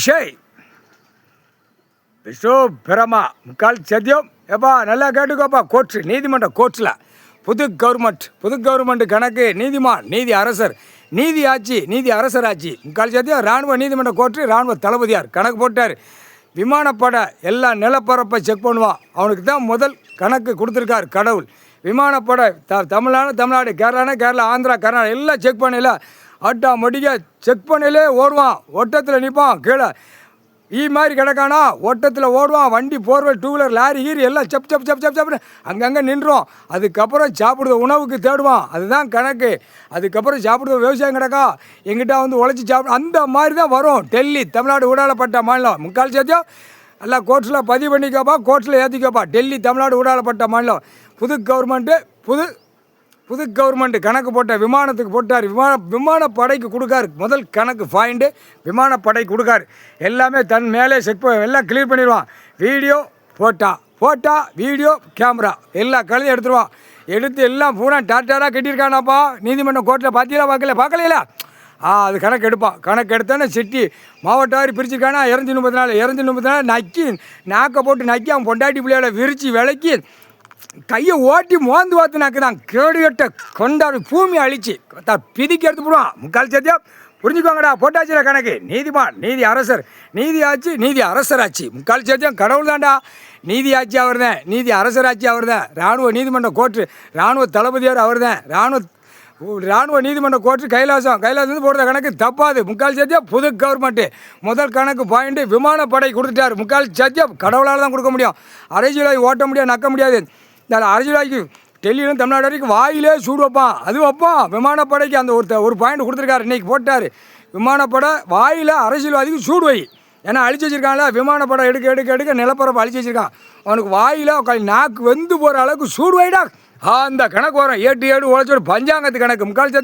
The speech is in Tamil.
ஷேய் விஷ்ணு பிரமா முக்கால் சத்தியம் எப்பா நல்லா கேட்டுக்கோப்பா. கோர்ட்ஸு நீதிமன்றம் கோர்ட்ஸில் புது கவர்மெண்ட் கணக்கு நீதிமான் நீதி அரசர் நீதி ஆட்சி நீதி அரசர் ஆட்சி முக்கால் சத்தியம். இராணுவ நீதிமன்ற கோர்ட்டு இராணுவ தளபதியார் கணக்கு போட்டார். விமானப்பட எல்லா நிலப்பரப்பை செக் பண்ணுவான். அவனுக்கு தான் முதல் கணக்கு கொடுத்துருக்கார் கடவுள். விமானப்பட தமிழ்நாடு கேரளா ஆந்திரா கர்நாடகா எல்லாம் செக் பண்ணல ஆட்டோமேட்டிக்காக செக் பண்ணலே ஓடுவான். ஒட்டத்தில் நிற்பான். கீழே மாதிரி கிடக்கானா ஒட்டத்தில் ஓடுவான். வண்டி போர்வல் டூ வீலர் லாரி கீரி எல்லாம் சப்னு அங்கங்கே நின்றோம். அதுக்கப்புறம் சாப்பிடுற உணவுக்கு தேடுவான். அதுதான் கணக்கு. அதுக்கப்புறம் சாப்பிடுற விவசாயம் கிடக்கா எங்கிட்ட வந்து உழைச்சி சாப்பிடு அந்த மாதிரி தான் வரும். டெல்லி தமிழ்நாடு ஊடாலப்பட்ட மாநிலம் முக்கால் சத்தியம். எல்லாம் கோர்ட்ஸில் பதிவு பண்ணிக்கப்பா. கோர்ட்ஸில் ஏற்றிக்கப்பா. டெல்லி தமிழ்நாடு ஊடாலப்பட்ட மாநிலம். புது கவர்மெண்ட்டு கணக்கு போட்ட விமானத்துக்கு போட்டார். விமானப்படைக்கு கொடுக்காரு முதல் கணக்கு பாயிண்ட்டு. விமானப்படை கொடுக்காரு. எல்லாமே தன் மேலே செக் எல்லாம் கிளியர் பண்ணிடுவான். வீடியோ ஃபோட்டோ வீடியோ கேமரா எல்லா கழுதையும் எடுத்துருவான். எடுத்து எல்லாம் பூரா டாட்டாராக கட்டியிருக்கானாப்பா. நீதிமன்றம் கோர்ட்டில் பார்க்கலையா அது கணக்கு எடுப்பான். கணக்கு எடுத்தானே சிட்டி மாவட்டாரி பிரிச்சுருக்கானா 234 நக்கி நாக்கை போட்டு நக்கி அவன் பொண்டாட்டி பிள்ளையோட விரித்து விளக்கி கையை ஓட்டி மோந்து வாத்துனாக்கு தான் கேடுகட்ட கொண்டாடு பூமி அழிச்சு பிதிக்கி எடுத்து போடுவான். முக்கால் சத்தியம் புரிஞ்சுக்கோங்கடா. போட்டாச்சில் கணக்கு நீதிமான் நீதி அரசர் நீதி ஆட்சி நீதி அரசர் ஆட்சி முக்கால் சத்தியம். கடவுள் தான்டா. நீதி ஆட்சி அவர் தான். நீதி அரசர் ஆட்சி அவர் தான். இராணுவ நீதிமன்ற கோர்ட்டு இராணுவ தளபதியார் அவர் தான். இராணுவ நீதிமன்ற கோர்ட்டு கைலாசம் போடுற கணக்கு தப்பாது. முக்கால் சத்தியம். புது கவர்மெண்ட்டு முதல் கணக்கு பாயிண்ட்டு விமானப்படை கொடுத்துட்டார். முக்கால் சத்தியம். கடவுளால் தான் கொடுக்க முடியும். அரசியலாகி ஓட்ட முடியாது நக்க முடியாது. இந்த அரசியலாய்க்கு டெல்லியிலும் தமிழ்நாடு வரைக்கும் வாயிலே சூடு வைப்பான். அது வைப்பான். விமானப்படைக்கு அந்த ஒரு பாயிண்ட் கொடுத்துருக்காரு. இன்றைக்கி போட்டார். விமானப்படை வாயில் அரசியல்வாதிக்கு சூடு வை. ஏன்னா அழிச்சு வச்சிருக்காங்களா விமானப்படை எடுக்க நிலப்பரப்பு அழிச்சு வச்சிருக்கான். அவனுக்கு வாயில் நாக்கு வெந்து போகிற அளவுக்கு சூடு வைடா. அந்த கணக்கு வரும். 8 உழைச்சோடு பஞ்சாங்கத்து கணக்கு முக்கால்